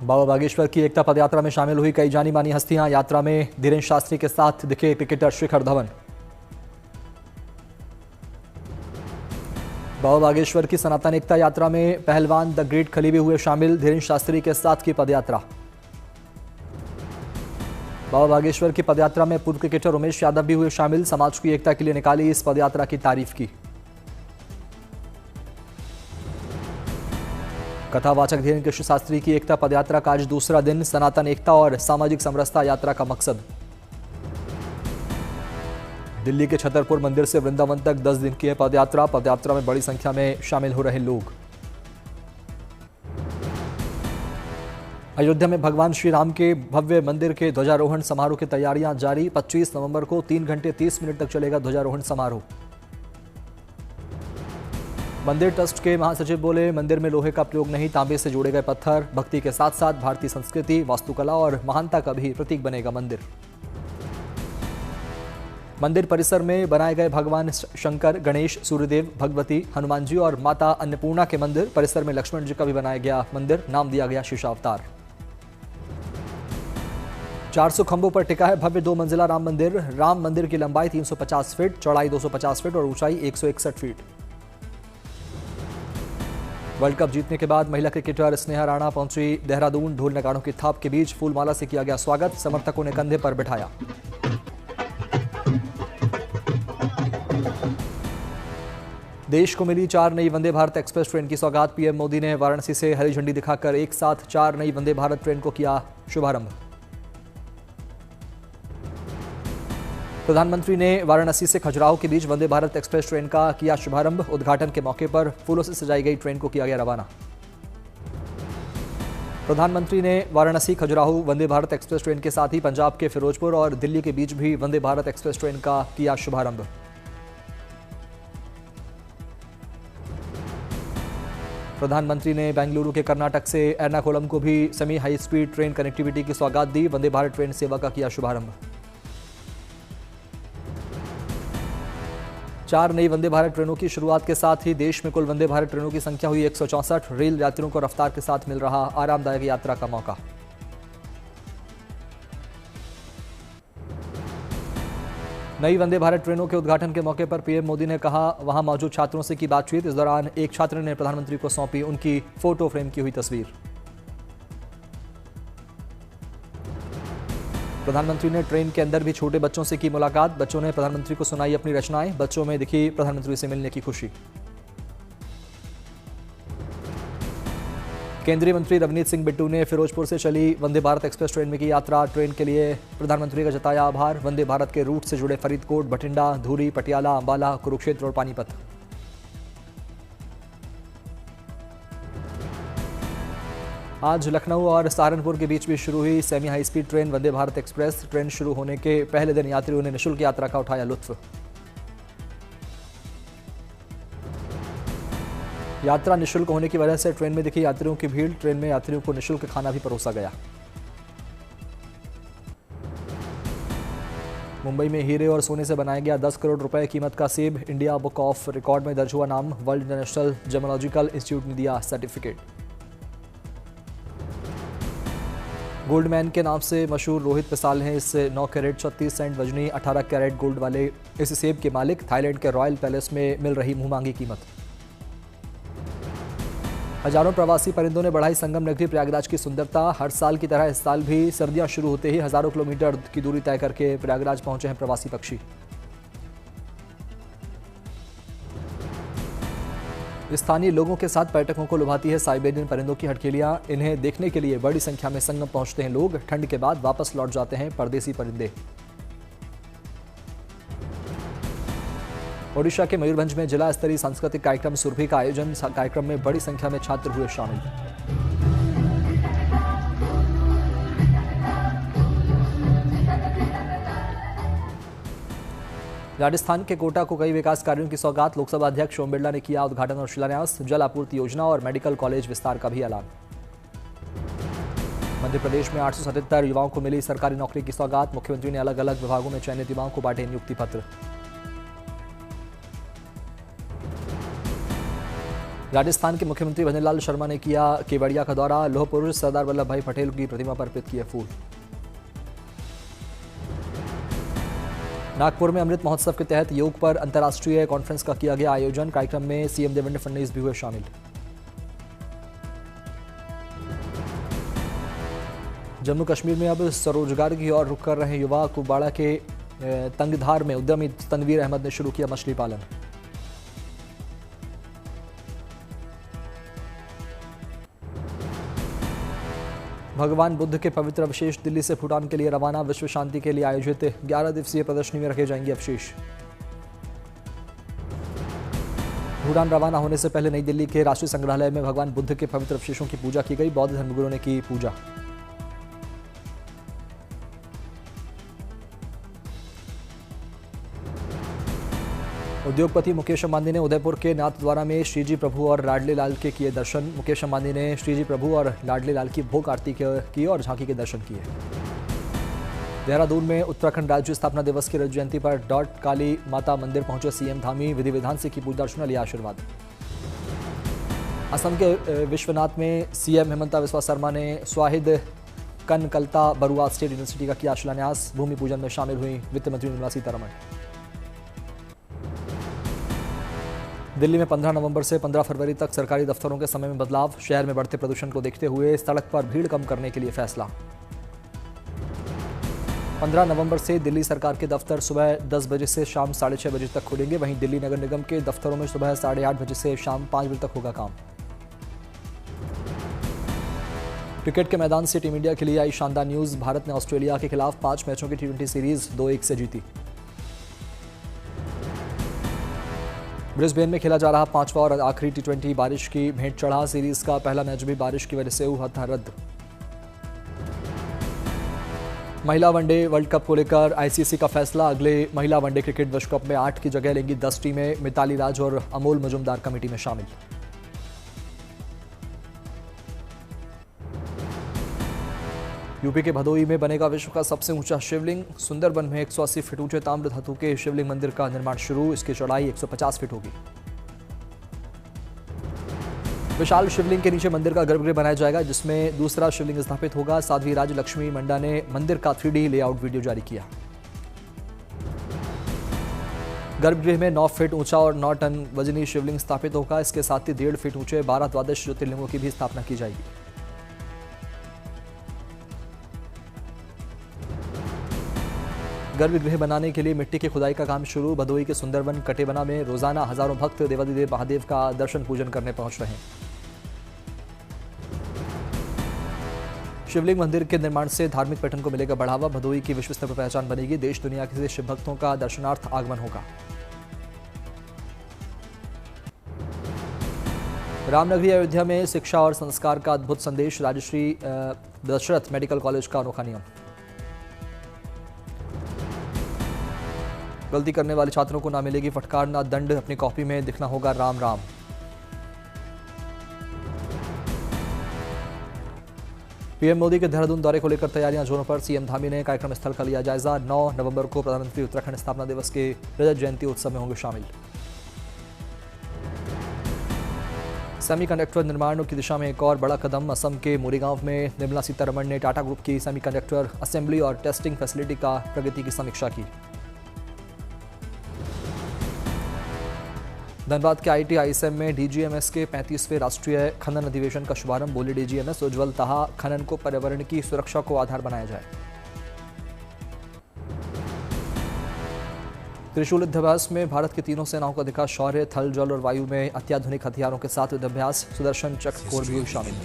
बाबा बागेश्वर की एकता पदयात्रा में शामिल हुई कई जानी मानी हस्तियां। यात्रा में धीरेन्द्र शास्त्री के साथ दिखे क्रिकेटर शिखर धवन। बाबा बागेश्वर की सनातन एकता यात्रा में पहलवान द ग्रेट खली भी हुए शामिल। धीरेन्द्र शास्त्री के साथ की पदयात्रा। बाबा बागेश्वर की पदयात्रा में पूर्व क्रिकेटर उमेश यादव भी हुए शामिल। समाज की एकता के लिए निकाली इस पदयात्रा की तारीफ की। कथावाचक धीरेन्द्र कृष्ण शास्त्री की एकता पदयात्रा का आज दूसरा दिन। सनातन एकता और सामाजिक समरसता यात्रा का मकसद। दिल्ली के छतरपुर मंदिर से वृंदावन तक 10 दिन की है पदयात्रा। पदयात्रा में बड़ी संख्या में शामिल हो रहे लोग। अयोध्या में भगवान श्री राम के भव्य मंदिर के ध्वजारोहण समारोह की तैयारियां जारी। 25 नवंबर को 3 घंटे 30 मिनट तक चलेगा ध्वजारोहण समारोह। मंदिर ट्रस्ट के महासचिव बोले, मंदिर में लोहे का प्रयोग नहीं, तांबे से जोड़े गए पत्थर। भक्ति के साथ साथ भारतीय संस्कृति, वास्तुकला और महानता का भी प्रतीक बनेगा मंदिर। मंदिर परिसर में बनाए गए भगवान शंकर, गणेश, सूर्यदेव, भगवती, हनुमान जी और माता अन्नपूर्णा के मंदिर। परिसर में लक्ष्मण जी का भी बनाया गया मंदिर। नाम दिया गया शीशावतार। 400 खंभों पर टिका है भव्य 2 मंजिला राम मंदिर। राम मंदिर की लंबाई 350 फीट, चौड़ाई 250 फीट और ऊंचाई 161 फीट। वर्ल्ड कप जीतने के बाद महिला क्रिकेटर स्नेहा राणा पहुंची देहरादून। ढोल नगाड़ों की थाप के बीच फूलमाला से किया गया स्वागत। समर्थकों ने कंधे पर बिठाया। देश को मिली 4 नई वंदे भारत एक्सप्रेस ट्रेन की सौगात। पीएम मोदी ने वाराणसी से हरी झंडी दिखाकर एक साथ 4 नई वंदे भारत ट्रेन को किया शुभारंभ। प्रधानमंत्री ने वाराणसी से खजुराहो के बीच वंदे भारत एक्सप्रेस ट्रेन का किया शुभारंभ। उद्घाटन के मौके पर फूलों से सजाई गई ट्रेन को किया गया रवाना। प्रधानमंत्री ने वाराणसी खजुराहो वंदे भारत एक्सप्रेस ट्रेन के साथ ही पंजाब के फिरोजपुर और दिल्ली के बीच भी वंदे भारत एक्सप्रेस ट्रेन का किया शुभारंभ। प्रधानमंत्री ने बेंगलुरु के कर्नाटक से एर्नाकुलम को भी semi high speed train connectivity की सौगात दी। वंदे भारत ट्रेन सेवा का किया शुभारंभ। 4 नई वंदे भारत ट्रेनों की शुरुआत के साथ ही देश में कुल वंदे भारत ट्रेनों की संख्या हुई 164। रेल यात्रियों को रफ्तार के साथ मिल रहा आरामदायक यात्रा का मौका। नई वंदे भारत ट्रेनों के उद्घाटन के मौके पर पीएम मोदी ने कहा, वहां मौजूद छात्रों से की बातचीत। इस दौरान एक छात्र ने प्रधानमंत्री को सौंपी उनकी फोटो फ्रेम की हुई तस्वीर। प्रधानमंत्री ने ट्रेन के अंदर भी छोटे बच्चों से की मुलाकात। बच्चों ने प्रधानमंत्री को सुनाई अपनी रचनाएं। बच्चों में दिखी प्रधानमंत्री से मिलने की खुशी। केंद्रीय मंत्री रवनीत सिंह बिट्टू ने फिरोजपुर से चली वंदे भारत एक्सप्रेस ट्रेन में की यात्रा। ट्रेन के लिए प्रधानमंत्री का जताया आभार। वंदे भारत के रूट से जुड़े फरीदकोट, बठिंडा, धूरी, पटियाला, अंबाला, कुरुक्षेत्र और पानीपत। आज लखनऊ और सहारनपुर के बीच भी शुरू हुई semi high speed train Vande Bharat express. Train शुरू होने के पहले दिन यात्रियों ने निःशुल्क यात्रा का उठाया लुत्फ। यात्रा निःशुल्क होने की वजह से ट्रेन में दिखी यात्रियों की भीड़। ट्रेन में यात्रियों को निःशुल्क खाना भी परोसा गया। मुंबई में हीरे और सोने से बनाया गया 10 करोड़ रुपए कीमत का सेब। इंडिया बुक ऑफ रिकॉर्ड में दर्ज हुआ नाम। वर्ल्ड इंटरनेशनल जेमोलॉजिकल इंस्टीट्यूट ने दिया सर्टिफिकेट। गोल्डमैन के नाम से मशहूर रोहित पिसाल हैं इस 9 कैरेट 36 सेंट वजनी 18 कैरेट गोल्ड वाले इस सेब के मालिक। थाईलैंड के रॉयल पैलेस में मिल रही मुंहमांगी कीमत। हजारों प्रवासी परिंदों ने बढ़ाई संगम नगरी प्रयागराज की सुंदरता। हर साल की तरह इस साल भी सर्दियां शुरू होते ही हजारों किलोमीटर की दूरी तय करके प्रयागराज पहुंचे हैं प्रवासी पक्षी। स्थानीय लोगों के साथ पर्यटकों को लुभाती है साइबेरियन परिंदों की हटकेलियां। इन्हें देखने के लिए बड़ी संख्या में संगम पहुंचते हैं लोग। ठंड के बाद वापस लौट जाते हैं परदेसी परिंदे। ओडिशा के मयूरभंज में जिला स्तरीय सांस्कृतिक कार्यक्रम सुरभि का आयोजन। कार्यक्रम में बड़ी संख्या में छात्र हुए शामिल। राजस्थान के कोटा को कई विकास कार्यों की सौगात। लोकसभा अध्यक्ष ओम बिरला ने किया उद्घाटन और शिलान्यास। जल आपूर्ति योजना और मेडिकल कॉलेज विस्तार का भी ऐलान। मध्य प्रदेश में 877 युवाओं को मिली सरकारी नौकरी की सौगात। मुख्यमंत्री ने अलग अलग विभागों में चयनित युवाओं को बांटे नियुक्ति पत्र। राजस्थान के मुख्यमंत्री भजनलाल शर्मा ने किया केवड़िया का दौरा, लौह पुरुष सरदार वल्लभ भाई पटेल की प्रतिमा पर अर्पित किए फूल। नागपुर में अमृत महोत्सव के तहत योग पर अंतर्राष्ट्रीय कॉन्फ्रेंस का किया गया आयोजन, कार्यक्रम में सीएम देवेंद्र फडणवीस भी हुए शामिल। जम्मू कश्मीर में अब स्वरोजगार की ओर रुख कर रहे युवा, कुपवाड़ा के तंगधार में उद्यमी तनवीर अहमद ने शुरू किया मछली पालन। भगवान बुद्ध के पवित्र अवशेष दिल्ली से भूटान के लिए रवाना, विश्व शांति के लिए आयोजित 11 दिवसीय प्रदर्शनी में रखे जाएंगे अवशेष। भूटान रवाना होने से पहले नई दिल्ली के राष्ट्रीय संग्रहालय में भगवान बुद्ध के पवित्र अवशेषों की पूजा की गई, बौद्ध धर्मगुरुओं ने की पूजा। उद्योगपति मुकेश अंबानी ने उदयपुर के नाथद्वारा में श्रीजी प्रभु और लाडले लाल के किए दर्शन, मुकेश अंबानी ने श्रीजी प्रभु और लाडले लाल की भोग आरती की और झांकी के दर्शन किए। देहरादून में उत्तराखंड राज्य स्थापना दिवस की रजत जयंती पर डॉट काली माता मंदिर पहुंचे सीएम धामी, विधि विधान से की पूजा अर्चना, लिया आशीर्वाद। असम के विश्वनाथ में सीएम हेमंता बिस्वा शर्मा ने स्वाहिद कनकलता बरुआ स्टेट यूनिवर्सिटी का किया शिलान्यास, भूमि पूजन में शामिल हुई वित्त मंत्री निर्मला सीतारमण। दिल्ली में 15 नवंबर से 15 फरवरी तक सरकारी दफ्तरों के समय में बदलाव, शहर में बढ़ते प्रदूषण को देखते हुए सड़क पर भीड़ कम करने के लिए फैसला। 15 नवंबर से दिल्ली सरकार के दफ्तर सुबह 10 बजे से शाम 6:30 बजे तक खुलेंगे, वहीं दिल्ली नगर निगम के दफ्तरों में सुबह 8:30 बजे से शाम 5 बजे तक होगा काम। क्रिकेट के मैदान से टीम इंडिया के लिए आई शानदार न्यूज, भारत ने ऑस्ट्रेलिया के खिलाफ 5 मैचों की T20 सीरीज 2-1 से जीती। ब्रिस्बेन में खेला जा रहा 5वां और आखिरी T20 बारिश की भेंट चढ़ा, सीरीज का पहला मैच भी बारिश की वजह से हुआ था रद्द। महिला वनडे वर्ल्ड कप को लेकर आईसीसी का फैसला, अगले महिला वनडे क्रिकेट विश्व कप में 8 की जगह लेंगी 10 टीमें, मिताली राज और अमोल मजुमदार कमेटी में शामिल। यूपी के भदोही में बनेगा विश्व का सबसे ऊंचा शिवलिंग, सुंदरबन में 180 फीट ऊंचे ताम्र धातु के शिवलिंग मंदिर का निर्माण शुरू, इसकी चौड़ाई 150 फीट होगी। विशाल शिवलिंग के नीचे मंदिर का गर्भगृह बनाया जाएगा, जिसमें दूसरा शिवलिंग स्थापित होगा। साध्वी राज लक्ष्मी मंडा ने मंदिर का 3D लेआउट वीडियो जारी किया। गर्भगृह में 9 फीट ऊंचा और 9 टन वजनी शिवलिंग स्थापित होगा, इसके साथ ही 1.5 फीट ऊंचे 12 द्वादश ज्योतिर्लिंगों की भी स्थापना की जाएगी। गर्भगृह बनाने के लिए मिट्टी की खुदाई का काम शुरू, भदोही के सुंदरबन कटेबना में रोजाना हजारों भक्त देवादिदेव महादेव का दर्शन पूजन करने पहुंच रहे हैं। शिवलिंग मंदिर के निर्माण से धार्मिक पर्यटन को मिलेगा बढ़ावा, भदोही की विश्व स्तर पर पहचान बनेगी, देश दुनिया के शिव भक्तों का दर्शनार्थ आगमन होगा। रामनगरी अयोध्या में शिक्षा और संस्कार का अद्भुत संदेश, राजश्री दशरथ मेडिकल कॉलेज का अनोखा नियम। गलती करने वाले छात्रों को ना मिलेगी फटकार ना दंड, अपनी कॉपी में दिखना होगा राम राम। पीएम मोदी के देहरादून दौरे को लेकर तैयारियां जोरों पर, सीएम धामी ने कार्यक्रम स्थल का लिया जायजा, 9 नवंबर को प्रधानमंत्री उत्तराखंड स्थापना दिवस के रजत जयंती उत्सव में होंगे शामिल। सेमीकंडक्टर निर्माण की दिशा में एक और बड़ा कदम, असम के मोरीगांव में निर्मला सीतारमण ने टाटा ग्रुप की सेमीकंडक्टर असेंबली और टेस्टिंग फैसिलिटी का प्रगति की समीक्षा की। धनबाद के IIT-ISM में DGMS के 35वें राष्ट्रीय खनन अधिवेशन का शुभारंभ, बोले DGMS उज्ज्वल ताहा, खनन को पर्यावरण की सुरक्षा को आधार बनाया जाए। त्रिशूल युद्धाभ्यास में भारत की तीनों सेनाओं का दिखा शौर्य, थल जल और वायु में अत्याधुनिक हथियारों के साथ युद्धाभ्यास, सुदर्शन चक्र कोर भी शामिल।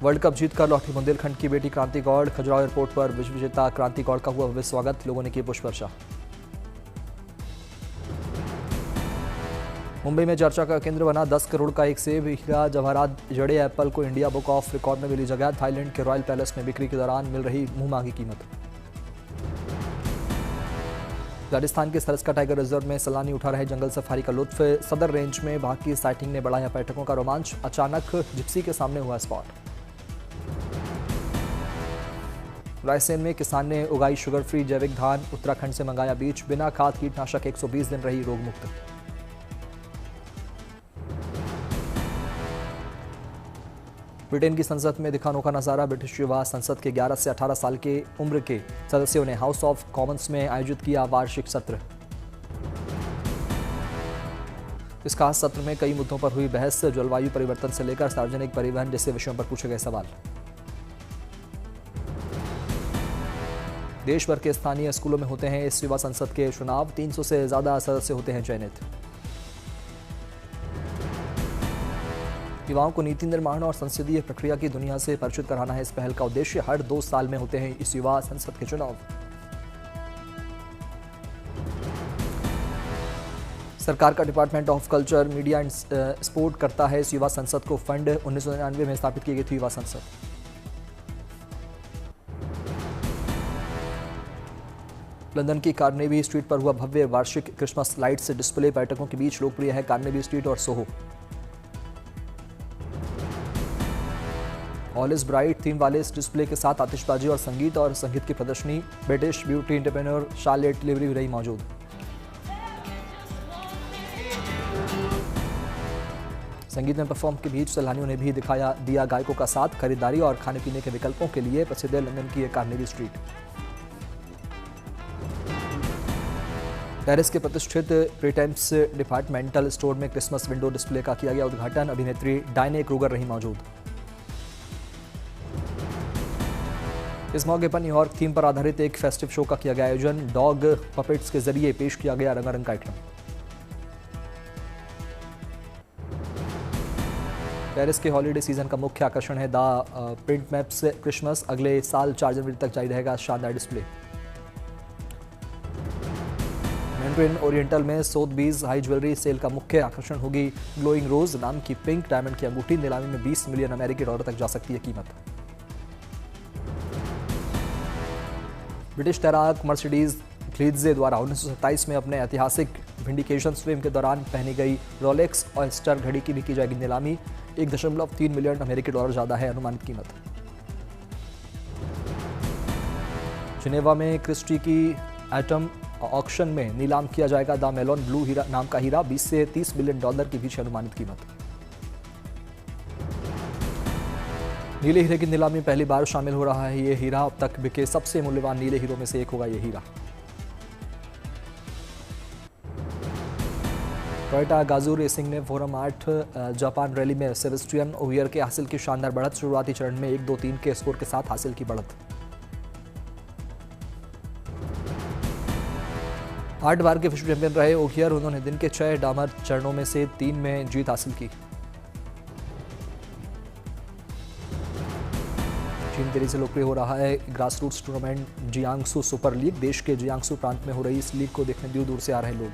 वर्ल्ड कप जीतकर लौटी बुंदेलखंड की बेटी क्रांति गौड़, खजुराहो एयरपोर्ट पर विश्व विजेता क्रांति गौड़ का हुआ भव्य स्वागत, लोगों ने की पुष्प वर्षा। मुंबई में चर्चा का केंद्र बना 10 करोड़ का एक सेब, हीरा जवाहरात जड़े एप्पल को इंडिया बुक ऑफ रिकॉर्ड में मिली जगह, थाईलैंड के रॉयल पैलेस में बिक्री के दौरान मिल रही मुंहमांगी कीमत। राजस्थान के सरस्का टाइगर रिजर्व में सैलानी उठा रहे जंगल सफारी का लुत्फ, सदर रेंज में बाघ की साइटिंग ने बढ़ाया पर्यटकों का रोमांच, अचानक जिप्सी के सामने हुआ स्पॉट। रायसेन में किसान ने उगाई शुगर फ्री जैविक धान, उत्तराखंड से मंगाया बीज, बिना खाद कीटनाशक 120 दिन रही रोग मुक्त। ब्रिटेन की संसद में दिखा अनोखा नजारा। ब्रिटिश युवा संसद के 11 से 18 साल के उम्र के सदस्यों ने हाउस ऑफ कॉमन्स में आयोजित किया वार्षिक सत्र। इस खास सत्र में कई मुद्दों पर हुई बहस। जलवायु परिवर्तन से लेकर सार्वजनिक परिवहन जैसे विषयों पर पूछे गए सवाल। देश भर के स्थानीय स्कूलों में होते हैं इस युवा संसद के चुनाव। 300 से ज्यादा सदस्य होते हैं चयनित। युवाओं को नीति निर्माण और संसदीय प्रक्रिया की दुनिया से परिचित कराना है इस पहल का उद्देश्य। हर 2 साल में होते हैं इस युवा संसद के चुनाव। सरकार का department of culture, media and sport करता है इस युवा संसद को फंड। 1999 में स्थापित की गई थी युवा संसद। लंदन की कार्नेगी स्ट्रीट पर हुआ भव्य वार्षिक क्रिसमस लाइट्स डिस्प्ले। पर्यटकों के बीच लोकप्रिय है कार्नेगी स्ट्रीट और Soho. All is bright theme वाले इस डिस्प्ले के साथ आतिशबाजी और संगीत की प्रदर्शनी। British beauty entrepreneur Charlotte livery भी रही मौजूद। संगीत में परफॉर्म के बीच सैलानियों ने भी दिया गायकों का साथ। खरीदारी और खाने पीने के विकल्पों के लिए प्रसिद्ध है लंदन की कार्नेगी स्ट्रीट। पेरिस के प्रतिष्ठित प्रीटेम्प्स डिपार्टमेंटल स्टोर में क्रिसमस विंडो डिस्प्ले का किया गया उद्घाटन। अभिनेत्री डायने क्रूगर रही मौजूद। इस मौके पर न्यूयॉर्क थीम पर आधारित एक फेस्टिव शो का किया गया आयोजन। डॉग पपेट्स के जरिए पेश किया गया रंगारंग कार्यक्रम। पेरिस के हॉलीडे सीजन का मुख्य आकर्षण है द प्रिंटमेप्स क्रिसमस। अगले साल 4 जनवरी तक जारी रहेगा शानदार डिस्प्ले। मैंड्रिन ओरिएंटल में सोथबीज हाई ज्वेलरी सेल का मुख्य आकर्षण होगी ग्लोइंग रोज नाम की पिंक डायमंड की अंगूठी। नीलामी में 20 मिलियन अमेरिकी डॉलर तक जा सकती है कीमत। ब्रिटिश तैराक मर्सिडीज ग्लीड्जे द्वारा 1927 में अपने ऐतिहासिक विंडिकेशन स्विम के दौरान पहनी गई रोलेक्स ऑयस्टर घड़ी की भी की जाएगी नीलामी। 1.3 मिलियन अमेरिकी डॉलर ज्यादा है अनुमानित कीमत। जिनेवा में क्रिस्टी की एटम ऑक्शन में नीलाम किया जाएगा द मेलोन ब्लू हीरा नाम का हीरा। 20 से 30 मिलियन डॉलर की बीच अनुमानित कीमत। नीले हीरे की नीलामी में पहली बार शामिल हो रहा है ये हीरा। अब तक बिके सबसे मूल्यवान नीले हीरों में से एक होगा ये हीरा। टोयोटा गाजू रेसिंग ने फोरम 8 जापान रैली में सेबेस्टियन ओवियर के हासिल की शानदार बढ़त। शुरुआती चरण में 1-2-3 के स्कोर के साथ हासिल की बढ़त। 8 बार के विश्व चैंपियन रहे ओगियर। उन्होंने दिन के 6 डामर चरणों में से 3 में जीत हासिल की। चीन तेजी से लोकप्रिय हो रहा है grassroots tournament Jiangsu super league. देश के जियांगसू प्रांत में हो रही इस लीग को देखने दूर दूर से आ रहे लोग।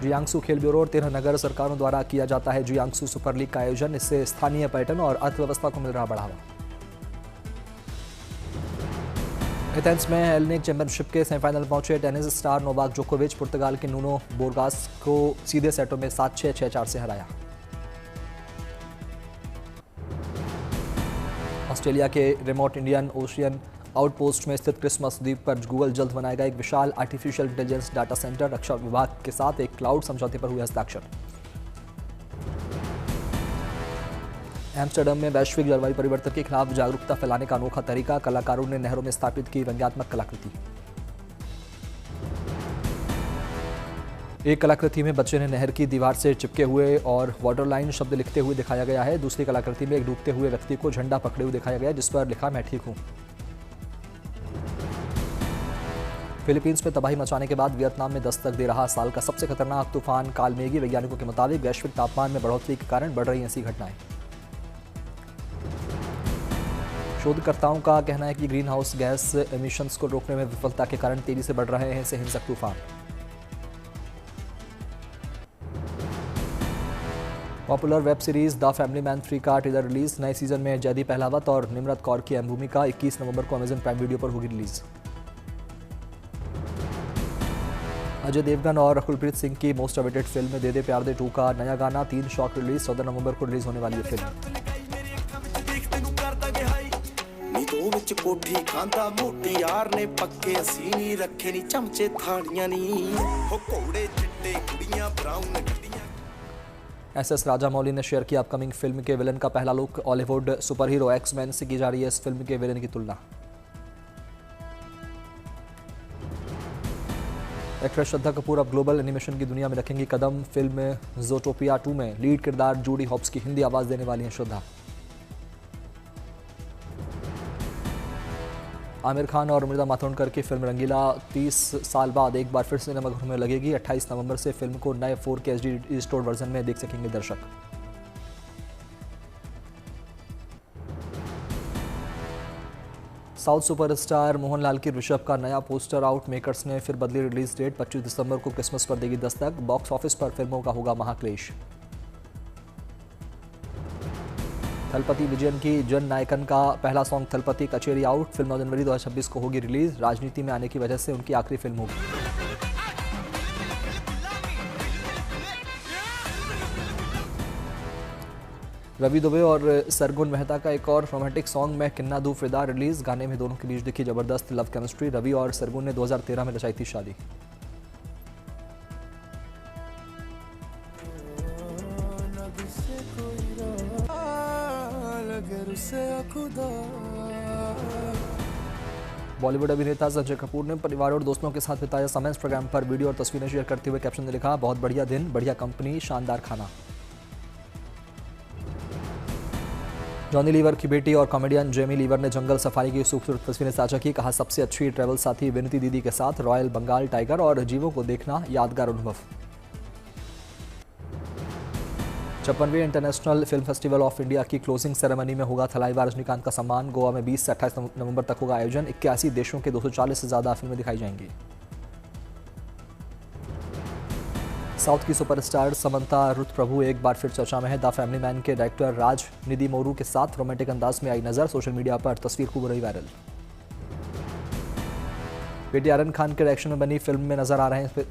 जियांगसू खेल ब्यूरो और 13 नगर सरकारों द्वारा किया जाता है जियांगसू सुपर लीग का आयोजन। इससे स्थानीय पर्यटन और अर्थव्यवस्था को मिल रहा बढ़ावा। एथेंस में एलनिक चैंपियनशिप के सेमीफाइनल पहुंचे टेनिस स्टार नोवाक जोकोविच। पुर्तगाल के नूनो बोर्गास को सीधे सेटों में 7-6, 6-4 से हराया। ऑस्ट्रेलिया के रिमोट इंडियन ओशियन आउटपोस्ट में स्थित क्रिसमस द्वीप पर गूगल जल्द बनाएगा एक विशाल आर्टिफिशियल इंटेलिजेंस डाटा सेंटर। रक्षा विभाग के साथ एक क्लाउड समझौते पर हुए हस्ताक्षर। एम्स्टर्डम में वैश्विक जलवायु परिवर्तन के खिलाफ जागरूकता फैलाने का अनोखा तरीका। कलाकारों ने नहरों में स्थापित की व्यंग्यात्मक कलाकृति। एक कलाकृति में बच्चे ने नहर की दीवार से चिपके हुए और वाटर लाइन शब्द लिखते हुए दिखाया गया है। दूसरी कलाकृति में एक डूबते हुए व्यक्ति को झंडा पकड़े हुए दिखाया गया जिस पर लिखा मैं ठीक हूं। फिलीपींस में तबाही मचाने के बाद वियतनाम में दस्तक दे रहा साल का सबसे खतरनाक तूफान कालमेगी। वैज्ञानिकों के मुताबिक वैश्विक तापमान में बढ़ोतरी के कारण बढ़ रही ऐसी घटनाएं। शोधकर्ताओं का कहना है कि ग्रीन हाउस गैस एमिशंस को रोकने में विफलता के कारण तेजी से बढ़ रहे हैं ऐसे हिंसक तूफान। Popular web series the family man 3 का ट्रेलर रिलीज। नए सीजन में जयदीप अहलावत और निम्रत कौर की अहम भूमिका। 21 नवंबर को अमेजन प्राइम वीडियो पर होगी रिलीज। अजय देवगन और रकुलप्रीत सिंह की मोस्ट अवेटेड फिल्म दे दे प्यार दे 2 का नया गाना 3 शॉट रिलीज। 14 नवंबर को रिलीज होने वाली है फिल्म। ऊंच कोठी खांदा मोटी यार ने पक्के असी नहीं रखे नी चमचे थालियां नी हो घोड़े चिट्टे कुड़ियां ब्राउन गड्डियां। एसएस राजामौली ने शेयर किया अपकमिंग फिल्म के विलन का पहला लुक। हॉलीवुड सुपरहीरो एक्समैन से की जा रही है इस फिल्म के विलन की तुलना। एक्ट्रेस श्रद्धा कपूर अब ग्लोबल एनिमेशन की दुनिया में रखेंगी कदम। फिल्म ज़ूटोपिया 2 में लीड किरदार जूडी हॉब्स की हिंदी आवाज देने वाली हैं श्रद्धा। आमिर खान और मृदा मातोंडकर की फिल्म रंगीला 30 साल बाद एक बार फिर सिनेमाघरों में लगेगी। 28 नवंबर से फिल्म को नए 4K HD रिस्टोर्ड वर्जन में देख सकेंगे दर्शक। साउथ सुपरस्टार मोहनलाल की ऋषभ का नया पोस्टर आउट। मेकर्स ने फिर बदली रिलीज डेट। 25 दिसंबर को क्रिसमस पर देगी दस्तक। बॉक्स ऑफिस पर फिल्मों का होगा महाक्लेश। थलपति विजयन की जन नायकन का पहला सॉन्ग थलपति कचेरी आउट। फिल्म 9 जनवरी 2026 को होगी रिलीज। राजनीति में आने की वजह से उनकी आखिरी फिल्म होगी। रवि दुबे और सरगुन मेहता का एक और रोमांटिक सॉन्ग मैं किन्ना दू फिदा रिलीज। गाने में दोनों के बीच दिखी जबरदस्त लव केमिस्ट्री। रवि और सरगुन ने 2013 में रचाई थी शादी। बॉलीवुड अभिनेता संजय कपूर ने परिवार और दोस्तों के साथ बिताया समय। इंस्टाग्राम पर वीडियो और तस्वीरें शेयर करते हुए कैप्शन ने लिखा, बहुत बढ़िया दिन, बढ़िया कंपनी, शानदार खाना। जॉनी लीवर की बेटी और कॉमेडियन जेमी लीवर ने जंगल सफारी की खूबसूरत तस्वीरें साझा की। कहा, सबसे अच्छी ट्रैवल साथी विनती दीदी के साथ रॉयल बंगाल टाइगर और जीवों को देखना यादगार अनुभव। 56वें international film festival of India की क्लोजिंग सेरेमनी में होगा थलाइवा रजनीकांत का सम्मान। गोवा में 20 से 28 नवंबर तक होगा आयोजन। 81 देशों के 240 से ज्यादा फिल्में दिखाई जाएंगी। साउथ की सुपरस्टार समंता रुथ प्रभु एक बार फिर चर्चा में है। द फैमिली मैन के डायरेक्टर राज निधि मोरू के साथ रोमांटिक अंदाज में आई नजर। सोशल मीडिया पर तस्वीर खूब रही वायरल। बेटी आर्यन खान के डायरेक्शन में बनी फिल्म में नजर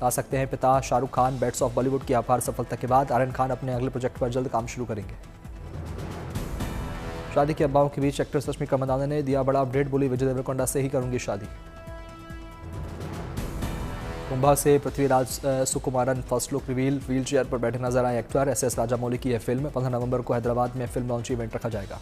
आ सकते हैं पिता शाहरुख खान। बैट्स ऑफ बॉलीवुड की अपार सफलता के बाद आर्यन खान अपने अगले प्रोजेक्ट पर जल्द काम शुरू करेंगे। शादी के अब्बाओं के बीच एक्ट्रेस रश्मिका मंदाना ने दिया बड़ा अपडेट। बोली, विजय देवरकोंडा से ही करूंगी शादी। कुंभा से Prithviraj Sukumaran first look reveal. Wheel chair पर बैठे नजर आए एक्टर। एसएस राजामौली की यह फिल्म 15 नवंबर को हैदराबाद में फिल्म लॉन्च इवेंट रखा जाएगा।